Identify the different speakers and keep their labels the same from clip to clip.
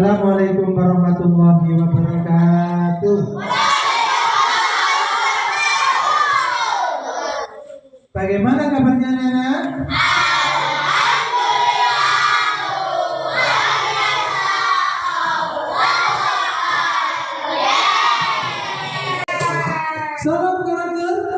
Speaker 1: Assalamualaikum warahmatullahi wabarakatuh. Bagaimana kabarnya Nana? Salam karakter.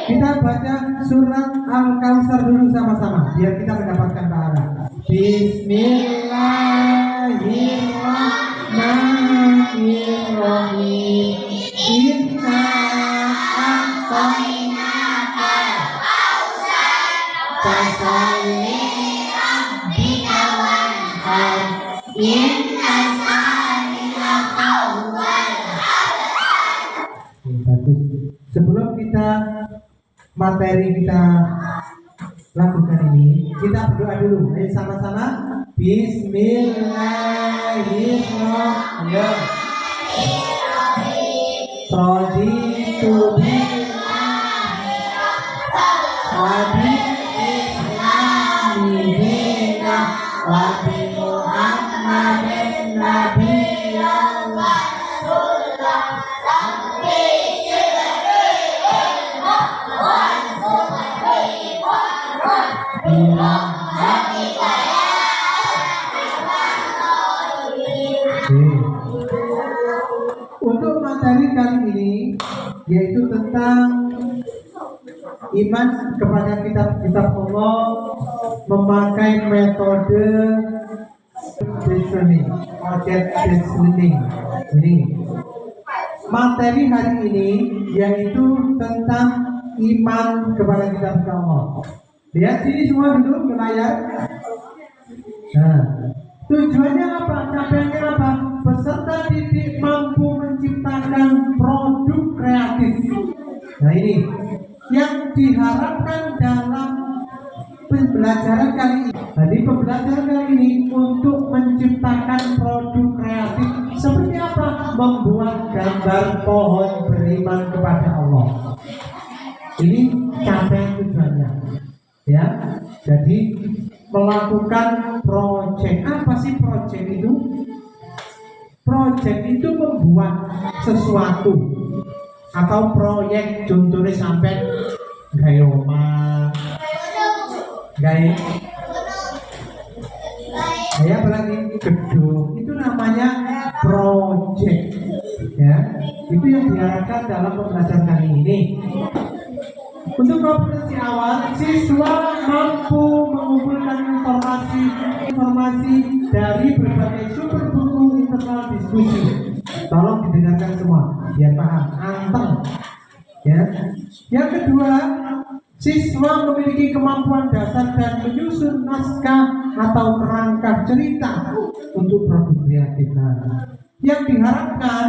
Speaker 1: Kita baca surat Al-Kautsar dulu sama-sama biar kita mendapatkan pahala. Bismillahirrahmanirrahim. Inna a'tainakal kautsar fasalli rabbika wanhar. Inna shani'aka huwal abtar. Bagus. Sebelum kita materi kita lakukan ini, kita berdoa dulu. Ayo sama-sama. Bismillahirrahmanirrahim. Raditu billahi wa bil-islami dinan wa bi Muhammadin nabiyyan wa rasulan. Untuk materi kali ini yaitu tentang iman kepada kitab-kitab Allah memakai metode listening, object listening. Ini materi hari ini yaitu tentang iman kepada kitab-kitab Allah. Lihat sini semua duduk ke layar. Nah, tujuannya apa? Capaiannya apa? Peserta didik mampu menciptakan produk kreatif. Nah ini yang diharapkan dalam pembelajaran kali ini. Jadi pembelajaran kali ini untuk menciptakan produk kreatif seperti apa? Membuat gambar pohon beriman kepada Allah. Ini capaian tujuannya. Ya, jadi melakukan project. Apa sih project itu? Project itu membuat sesuatu atau proyek. Contohnya sampai gaya omah, gaya apalagi gedung, itu namanya project. Ya, itu yang diharapkan dalam pembelajaran kali ini. Untuk kompetensi awal, siswa mampu mengumpulkan informasi dari berbagai sumber buku internal diskusi. Tolong didengarkan semua, biar paham, anteng. Ya. Yang kedua, siswa memiliki kemampuan dasar dan menyusun naskah atau kerangka cerita untuk produk kreatif. Yang diharapkan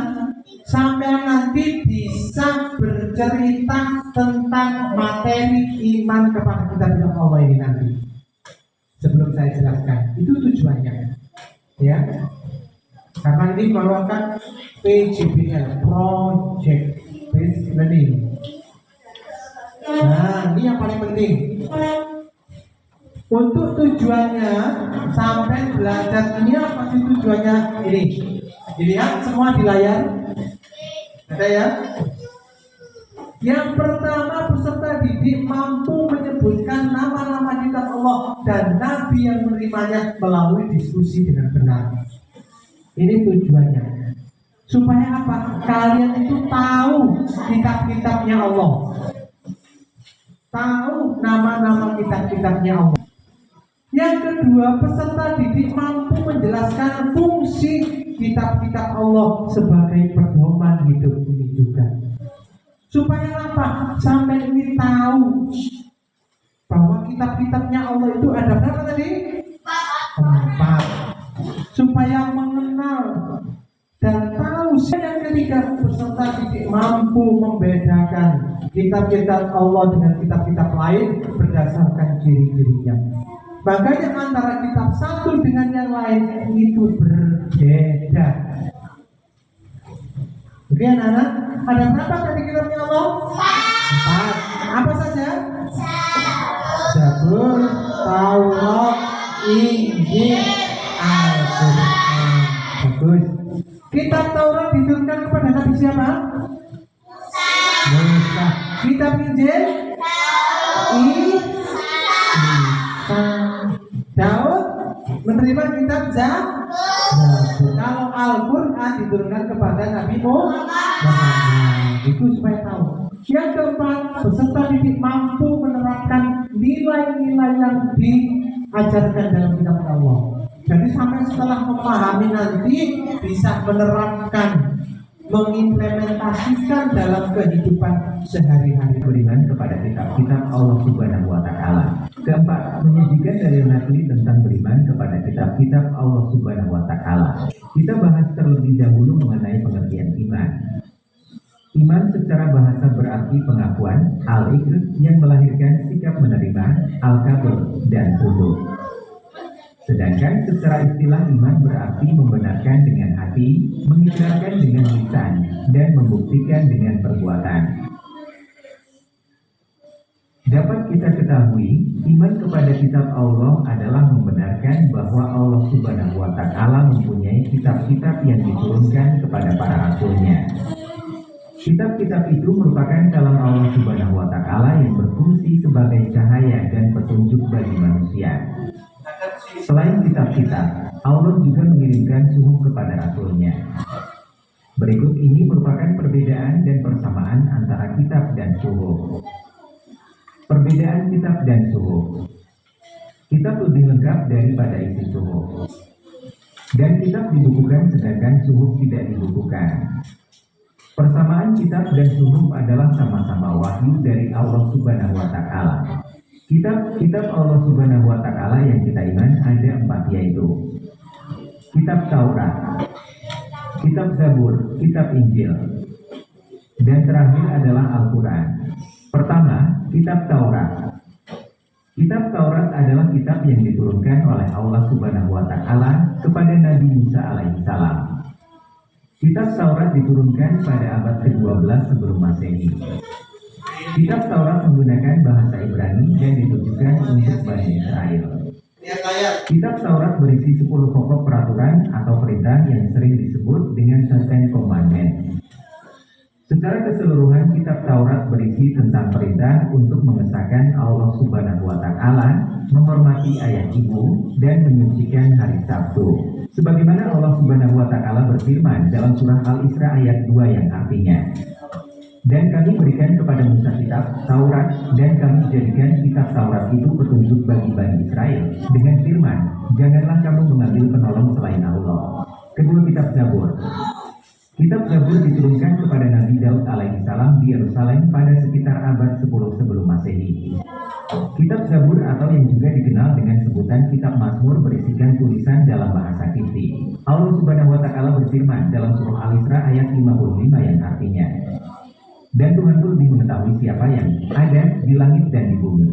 Speaker 1: sampai nanti bisa bercerita tentang materi iman kepada kitab Allah ini nanti. Sebelum saya jelaskan, itu tujuannya, ya. Karena ini merupakan PJBL, Project Based Learning. Nah, ini yang paling penting. Untuk tujuannya sampai belajar ini apa sih tujuannya ini? Dilihat semua di layar. Ada ya? Yang pertama, peserta didik mampu menyebutkan nama-nama kitab Allah dan Nabi yang menerimanya melalui diskusi dengan benar. Ini tujuannya. Supaya apa? Kalian itu tahu kitab-kitabnya Allah. Tahu nama-nama kitab-kitabnya Allah. Yang kedua, peserta didik mampu menjelaskan fungsi kitab-kitab Allah sebagai pedoman hidup ini juga. Supaya apa? Sampai ini tahu bahwa kitab-kitabnya Allah itu ada berapa tadi? 4. Supaya mengenal dan tahu. Yang ketiga, peserta didik mampu membedakan kitab-kitab Allah dengan kitab-kitab lain berdasarkan ciri-cirinya. Makanya antara kitab satu dengan yang lain itu berbeda. Oke anak-anak, ada berapa tadi kitabnya Allah? 4. Apa saja? Zabur, Taurat, Injil, Al-Quran. Bagus. Kitab Taurat diturunkan kepada Nabi siapa? Musa. Kitab Injil? Isa. Daud menerima kitab Zabur. Kalau Al-Quran diturunkan kepada Nabi Muhammad. Itu supaya tahu. Yang keempat, peserta didik mampu menerapkan nilai-nilai yang diajarkan dalam kitab Allah. Jadi sampai setelah memahami nanti bisa menerapkan, mengimplementasikan dalam kehidupan sehari-hari.
Speaker 2: Beriman kepada kitab-kitab Allah Subhanahu wa Ta'ala. Keempat, menyajikan dari nakli tentang beriman kepada kitab-kitab Allah Subhanahu wa Ta'ala. Kita bahas terlebih dahulu mengenai pengertian iman. Iman secara bahasa berarti pengakuan, al-iqrar, yang melahirkan sikap menerima, al-qabul, dan tunduk. Sedangkan secara istilah iman berarti membenarkan dengan hati, mengikrarkan dengan lisan, dan membuktikan dengan perbuatan. Dapat kita ketahui, iman kepada kitab Allah adalah membenarkan bahwa Allah Subhanahu wa Ta'ala mempunyai kitab-kitab yang diturunkan kepada para rasulnya. Kitab-kitab itu merupakan kalam Allah Subhanahu wa Ta'ala yang berfungsi sebagai cahaya dan petunjuk bagi manusia. Selain kitab-kitab, Allah juga mengirimkan suhuf kepada rasulnya. Berikut ini merupakan perbedaan dan persamaan antara kitab dan suhuf. Perbedaan kitab dan suhuf. Kitab lebih lengkap daripada isi suhuf. Dan kitab dibukukan sedangkan suhuf tidak dibukukan. Persamaan kitab dan suhuf adalah sama-sama wahyu dari Allah Subhanahu wa Ta'ala. Kitab Allah Subhanahu wa Ta'ala yang kita iman ada 4, yaitu kitab Taurat, kitab Zabur, kitab Injil, dan terakhir adalah Al-Quran. Pertama, kitab Taurat. Kitab Taurat adalah kitab yang diturunkan oleh Allah Subhanahu wa Ta'ala kepada Nabi Musa alaihissalam. Kitab Taurat diturunkan pada abad ke-12 sebelum Masehi. Kitab Taurat menggunakan bahasa Ibrani dan ditujukan untuk Bani Israel. Kitab Taurat berisi 10 pokok peraturan atau perintah yang sering disebut dengan Ten Commandments. Secara keseluruhan, kitab Taurat berisi tentang perintah untuk mengesahkan Allah Subhanahu wa Ta'ala, menghormati ayat ibu, dan menyucikan hari Sabtu. Sebagaimana Allah Subhanahu wa Ta'ala berfirman dalam surah Al-Isra ayat 2 yang artinya, dan kami berikan kepada Musa kitab Taurat, dan kami jadikan kitab Taurat itu petunjuk bagi Bani Israel dengan firman, janganlah kamu mengambil penolong selain Allah. Kedua, kitab Zabur. Kitab Zabur diturunkan kepada Nabi Daud alaihissalam di Yerusalem pada sekitar abad 10 sebelum Masehi. Kitab Zabur atau yang juga dikenal dengan sebutan Kitab Mazmur berisikan tulisan dalam bahasa Kipti. Allah Subhanahu wa Ta'ala berfirman dalam surah Al-Isra ayat 55 yang artinya, dan Tuhan itu lebih mengetahui siapa yang ada di langit dan di bumi.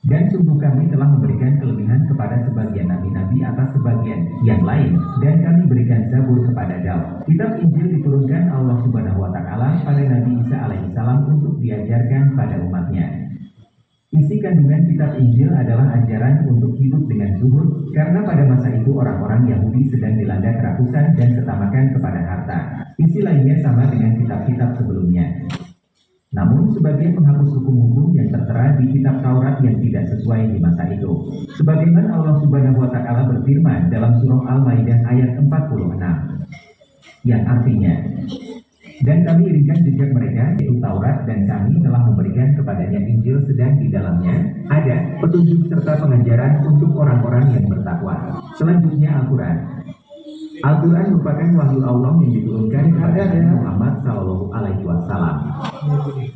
Speaker 2: Dan sungguh kami telah memberikan kelebihan kepada sebagian nabi-nabi atas sebagian yang lain, dan kami berikan Zabur kepada Daud. Kitab Injil diturunkan Allah Subhanahu wa Ta'ala pada Nabi Isa alaihissalam untuk diajarkan pada umatnya. Isi kandungan kitab Injil adalah ajaran untuk hidup dengan zuhud, karena pada masa itu orang-orang Yahudi sedang dilanda kerakusan dan ketamakan kepada harta. Isi lainnya sama dengan kitab-kitab sebelumnya. Namun sebagian menghapus hukum-hukum yang tertera di kitab Taurat yang tidak sesuai di masa itu. Sebagaimana Allah Subhanahu wa Ta'ala berfirman dalam surah Al-Maidah ayat 46 yang artinya, dan kami iringkan jejak mereka yaitu Taurat, dan kami telah memberikan kepadanya Injil, sedang di dalamnya ada petunjuk serta pengajaran untuk orang-orang yang bertakwa. Selanjutnya Al-Quran. Al-Quran merupakan wahyu Allah yang diturunkan kepada Muhammad SAW.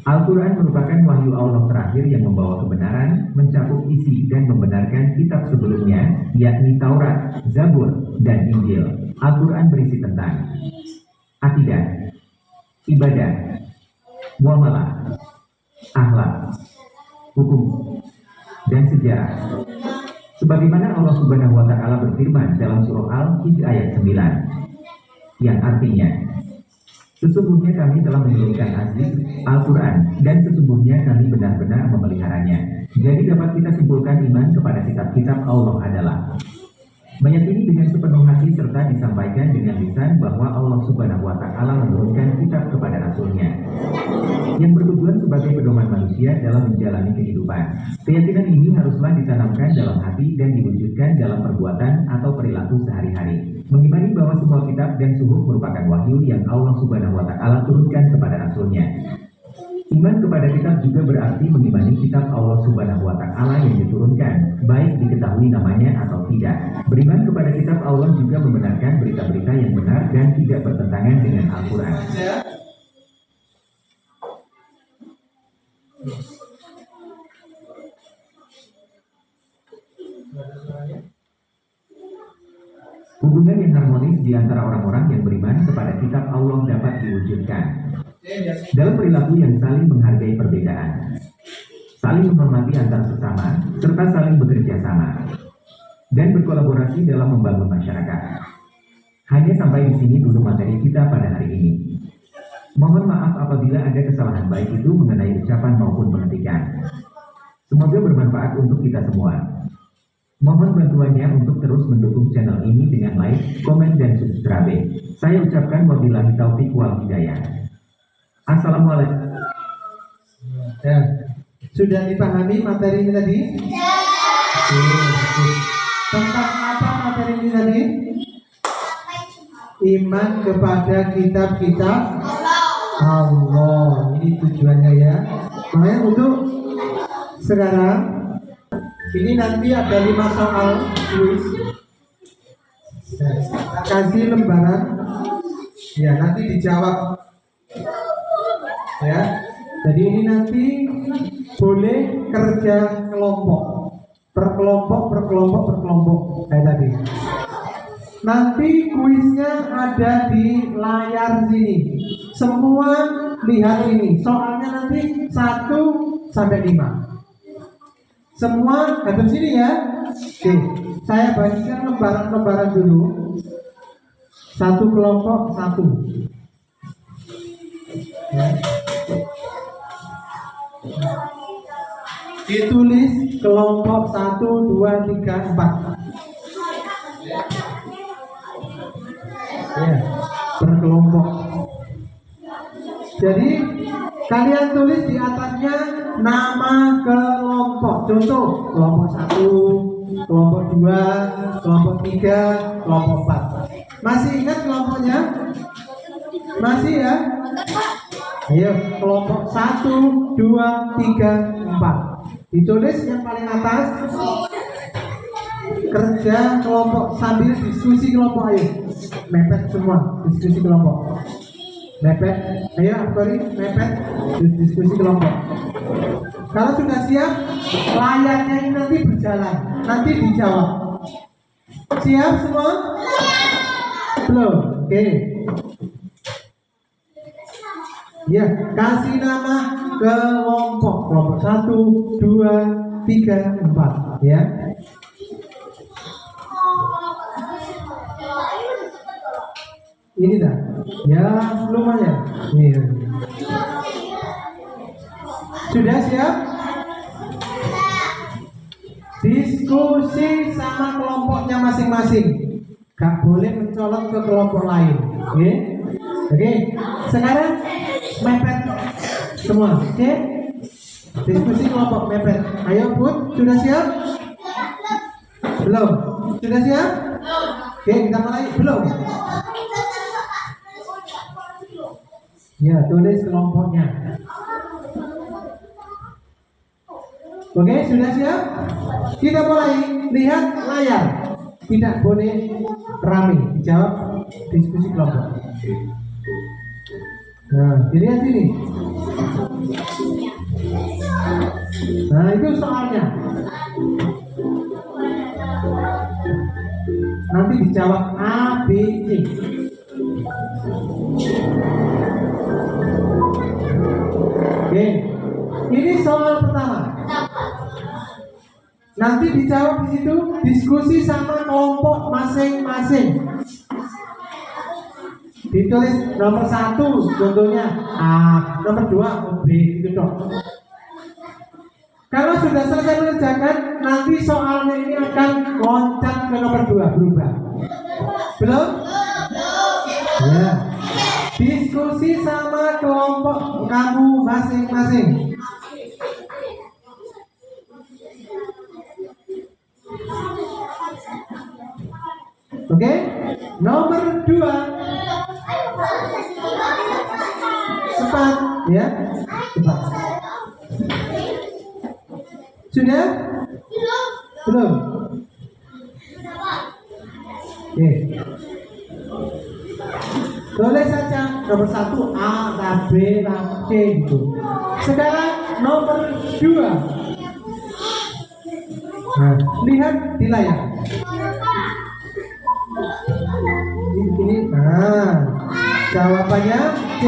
Speaker 2: Al-Quran merupakan wahyu Allah terakhir yang membawa kebenaran, mencakup isi dan membenarkan kitab sebelumnya, yakni Taurat, Zabur, dan Injil. Al-Quran berisi tentang akidah, ibadah, muamalah, akhlak, hukum, dan sejarah. Sebagaimana Allah Subhanahu wa taala berfirman dalam surah Al-Hijr ayat 9, yang artinya, sesungguhnya kami telah menurunkan Al-Quran dan sesungguhnya kami benar-benar memeliharanya. Jadi dapat kita simpulkan iman kepada kitab-kitab Allah adalah meyakini dengan sepenuh hati serta disampaikan dengan lisan bahwa Allah Subhanahu wa taala menurunkan kitab kepada Rasulnya yang bertujuan sebagai pedoman manusia dalam menjalani kehidupan. Keyakinan ini haruslah ditanamkan dalam hati dan diwujudkan dalam perbuatan atau perilaku sehari-hari. Mengimani bahwa semua kitab dan suhuf merupakan wahyu yang Allah Subhanahu wa taala turunkan kepada Rasulnya. Iman kepada kitab juga berarti mengimani kitab Allah Subhanahu wa taala yang diturunkan, baik diketahui namanya atau tidak. Beriman kepada kitab Allah juga membenarkan berita-berita yang benar dan tidak bertentangan dengan Al-Quran. Hubungan yang harmonis di antara orang-orang yang beriman kepada kitab Allah dapat diwujudkan dalam perilaku yang saling menghargai perbedaan, saling menghormati antar sesama, serta saling bekerja sama dan berkolaborasi dalam membangun masyarakat. Hanya sampai di sini dulu materi kita pada hari ini. Mohon maaf apabila ada kesalahan baik itu mengenai ucapan maupun pengetikan. Semoga bermanfaat untuk kita semua. Mohon bantuannya untuk terus mendukung channel ini dengan like, komen, dan subscribe. Saya ucapkan wabillahi taufik wal hidayah. Assalamualaikum.
Speaker 1: Ya. Sudah dipahami materi ini tadi? Ya. Tentang apa materi ini tadi? Iman kepada kitab-kitab Allah. Ini tujuannya ya. Makanya untuk sekarang ini nanti ada 5 soal kuis. Kasih lembaran. Ya, nanti dijawab. Ya, jadi ini nanti boleh kerja kelompok, per kelompok kayak tadi. Nanti kuisnya ada di layar sini. Semua lihat ini. Soalnya nanti 1 sampai 5. Semua hadap sini ya. Oke, saya bagikan lembaran-lembaran dulu. 1 kelompok 1. Ya. Ditulis kelompok 1, 2, 3, 4. Ya, berkelompok. Jadi kalian tulis di atasnya nama kelompok. Contoh kelompok 1, kelompok 2, kelompok 3, kelompok 4. Masih ingat kelompoknya? Masih ya? Ayo, kelompok 1, 2, 3, 4. Ditulis yang paling atas. Kerja kelompok sambil diskusi kelompok, ayo. Mepet semua, diskusi kelompok. Mepet, ayo Akbari, mepet, diskusi kelompok. Kalau sudah siap, layarnya ini nanti berjalan, nanti dijawab. Siap semua? Belum? Oke. Ya, kasih nama kelompok. Kelompok 1, 2, 3, 4. Ya. Ini dah. Ya, lumayan. Ini. Sudah siap? Diskusi sama kelompoknya masing-masing. Gak boleh mencolok ke kelompok lain. Oke? Oke. Sekarang mepet semua. Oke? Diskusi kelompok mepet. Ayo Put, sudah siap? Belum? Sudah siap? Oke, kita mulai. Belum? Ya, tulis kelompoknya. Oke, sudah siap? Kita mulai. Lihat layar. Tidak boleh rame. Jawab diskusi kelompok. Nah, dilihat sini. Nah, itu soalnya. Nanti dijawab A, B, C. Oke, ini soal pertama. Nanti dijawab di situ, diskusi sama kelompok masing-masing. Ditulis nomor 1 contohnya A, nomor 2 B, gitu dong. Kalau sudah selesai mengerjakan, nanti soalnya ini akan loncat ke nomor 2, berubah. Belum? Ya. Diskusi sama kelompok kamu masing-masing. Oke? Nomor 2. Cepat, ya. Cepat. Sudah? Belum? Oke. Boleh saja nomor 1 A, B, C gitu. Sekarang nomor 2. Nah, lihat di layar. Ini, jawabannya C.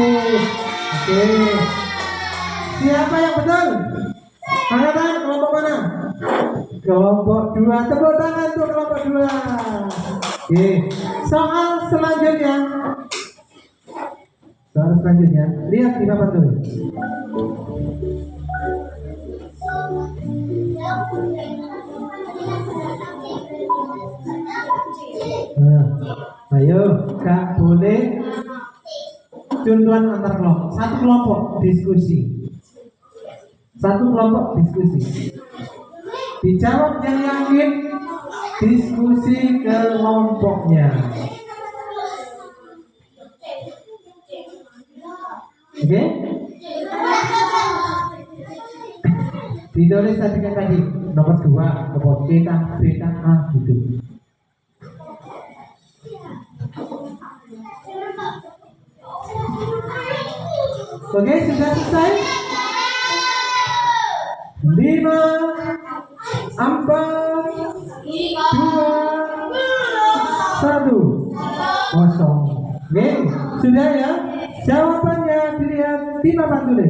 Speaker 1: Oke. Siapa yang betul? Angkat tangan, kelompok mana? Kelompok 2. Tepuk tangan untuk kelompok 2. Oke. Soal selanjutnya. Lihat di papan tulis. Nah, ayo, gak boleh contohan antar kelompok. Satu kelompok diskusi. Dijawab yang yakin, diskusi kelompoknya. Oke? Ditulis tadi nomor 2, nomor B, A gitu. Oke, sudah selesai? 5, 4, 2, 1, kosong. Oke, sudah ya? Jawabannya dilihat di papan tulis.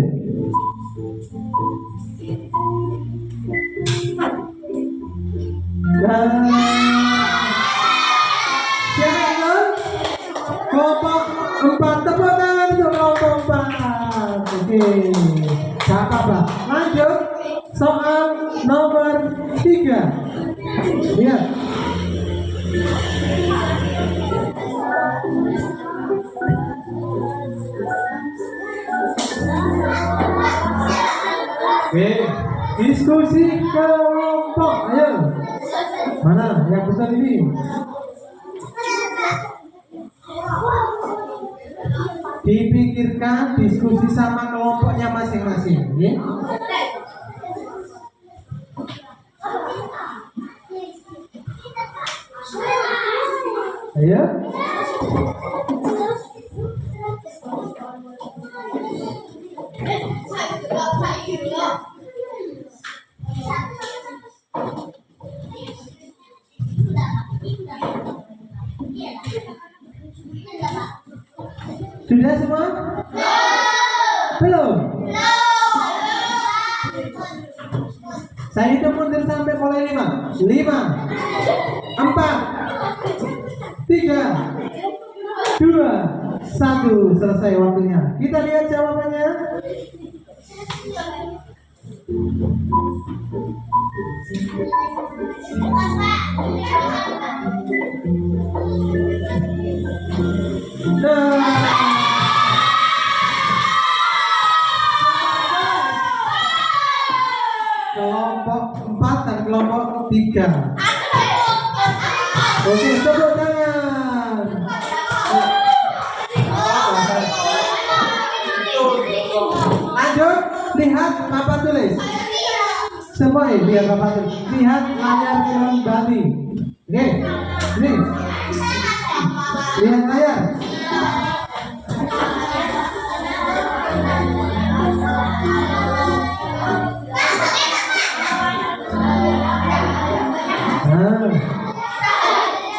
Speaker 1: Dan siapa itu? Kelompok 4. Tepuk tangan untuk kelompok 4. Oke, gak apa-apa. Lanjut soal nomor 3. Lihat. Oke, diskusi kelompok. Ayo. Mana yang besar ini? Dipikirkan diskusi sama kelompoknya masing-masing, ya. Ayo. Sudah semua? Belum? Saya hitung mundur sampai mulai 5. 5, 4, 3, 2, 1. Selesai waktunya. Kita lihat jawabannya. Kelompok 4 dan kelompok 3. Oke, tepuk tangan. Lanjut, lihat papan tulis. Semua lihat papan tulis. Lihat layar kembali. Oke, ini. Lihat layar.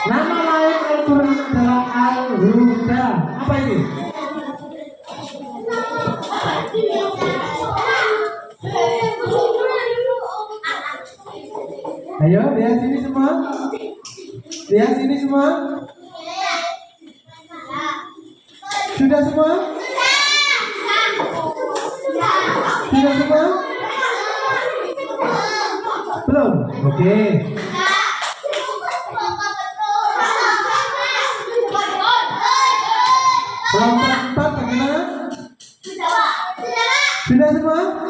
Speaker 1: Nama lain Al-Quran adalah Al-Huda. Apa ini? Ayo, lihat sini semua. Lihat sini semua. Sudah semua? Sudah semua? Belum? Oke. Kelompok 4 bagaimana? Sudah semua?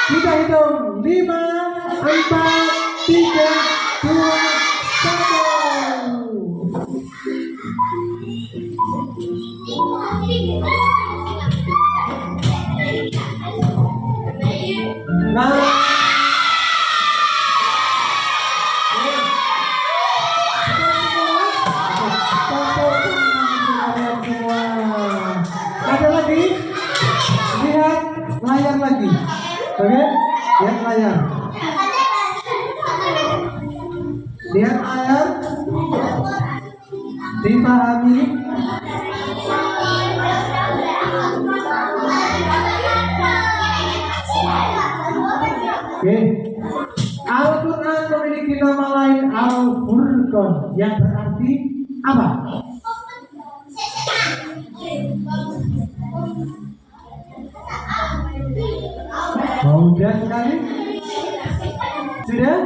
Speaker 1: Kita hitung 5, 4, 3, 2, 1. Nah. Ada lagi? Lihat layar lagi. Oke? Lihat layar. Lihat layar. Dipahami? Oke. Al-Quran memiliki nama lain Al-Furqan yang berarti apa? Mudah sekali. Sudah?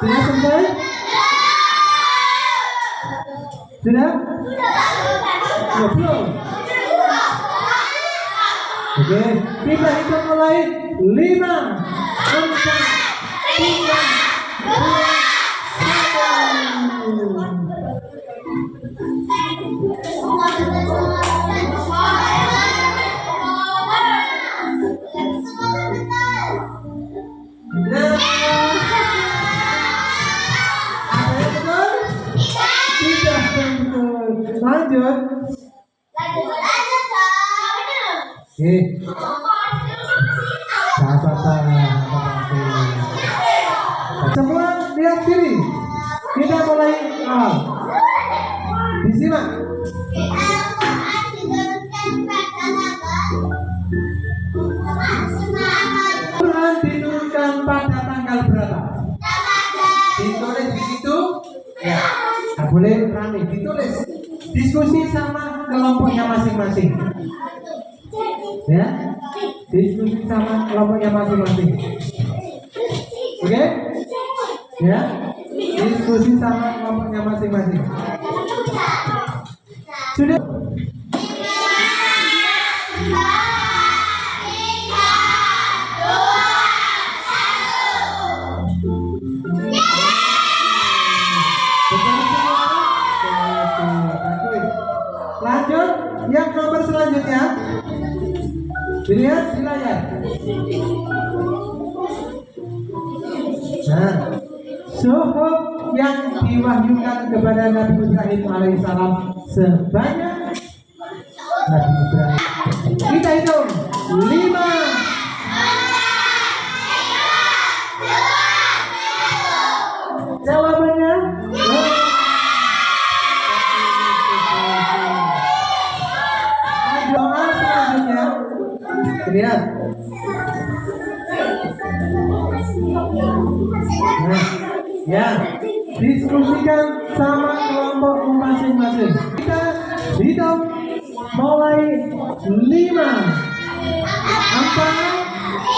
Speaker 1: Sudah selesai? Sudah? Belum? Oke, kita hitung mulai 5, 4, 3, 2, 1. Lanjut. Oke. Semua lihat sini. Kita mulai awal. Disimak. Quran diturunkan pada tanggal berapa? Ditulis di situ. Ya. Nggak boleh rame. Ditulis. Diskusi sama kelompoknya masing-masing. Ya, diskusi sama kelompoknya masing-masing. Oke? Ya, diskusi sama kelompoknya masing-masing. Sudah? Lanjut, yang nomor selanjutnya. Dilihat di layar. Nah, suhuf yang diwahyukan kepada Nabi Ibrahim alaihissalam sebanyak Nabi Ibrahim. Kita hitung 5. Jawabannya doa selanjutnya. Lihat. Nah, ya, diskusikan sama kelompok masing-masing. Kita hitung mulai 5, 4,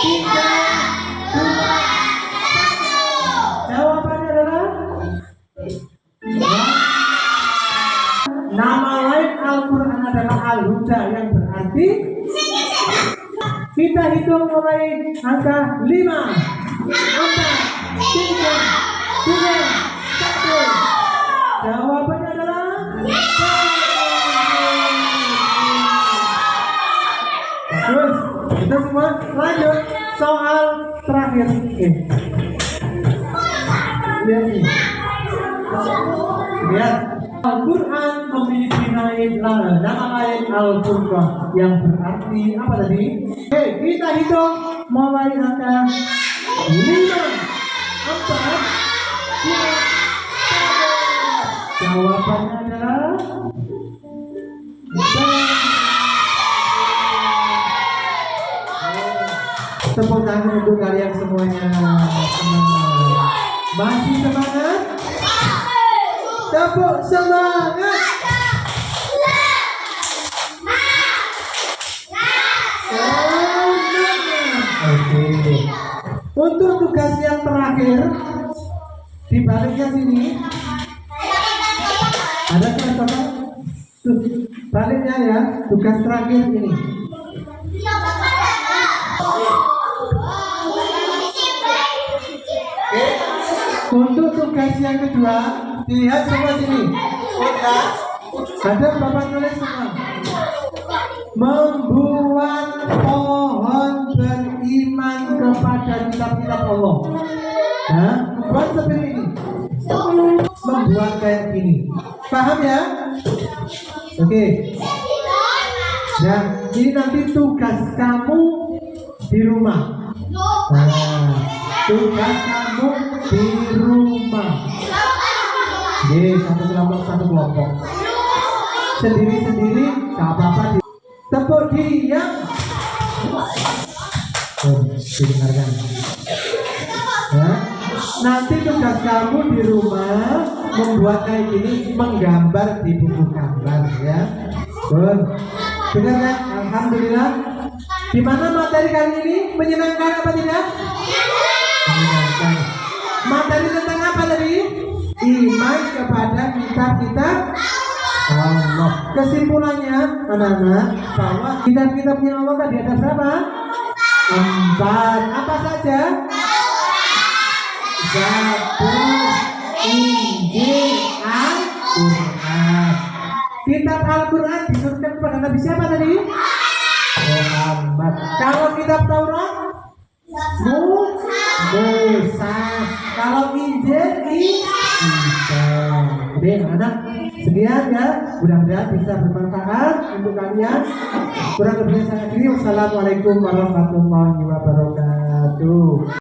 Speaker 1: 3, 2, 1. Jawabannya adalah nama lain Al-Quran adalah Al-Huda yang berarti. Kita hitung mulai angka 5, 4, 3, 2, 1. Jawabannya adalah bagus. Kita semua lanjut soal terakhir. Lihat nih. Lihat Al-Quran Quran memiliki nama lain Al-Furqan yang berarti apa tadi? Oke, kita hitung mulai angka 5, 4, 3, 1. Jawabannya adalah tepuk tangan untuk kalian semuanya. Semangat. Masih semangat? Tepuk semangat. Oke. Untuk tugas yang terakhir di baliknya sini ada kelas apa? Tuh, baliknya ya, tugas terakhir ini. Untuk tugas yang kedua, dilihat semua sini. Ada bapak tulis semua. Membuat pohon beriman kepada kitab-kitab Allah. Nah, buat seperti ini. Membuat kayak gini. Paham ya? Oke. Nah, ini nanti tugas kamu di rumah. Nah, tugas kamu di rumah. Satu kelompok. Sendiri-sendiri, gak apa-apa. Tepuk diam. Didengarkan. Nah, nanti tugas kamu di rumah membuat kayak gini, menggambar di buku gambar ya. Benar kan? Alhamdulillah. Di mana materi kali ini menyenangkan apa tidak? Menyenangkan. Materi tentang apa tadi? Iman kepada kitab-kitab Allah. Kesimpulannya, anak-anak, bahwa kitab-kitabnya Allah tadi ada berapa? 4. Apa saja? Zabur, Injil, Al-Quran. Kitab Al-Quran diturunkan kepada Nabi siapa tadi? Muhammad. Kalau kitab Taurat? Musa. Kalau Injil? Isa. Oke, anak, sekian ya. Mudah-mudahan bisa bermanfaat untuk kalian. Kurang lebihnya saya akhiri. Wassalamualaikum warahmatullahi wabarakatuh.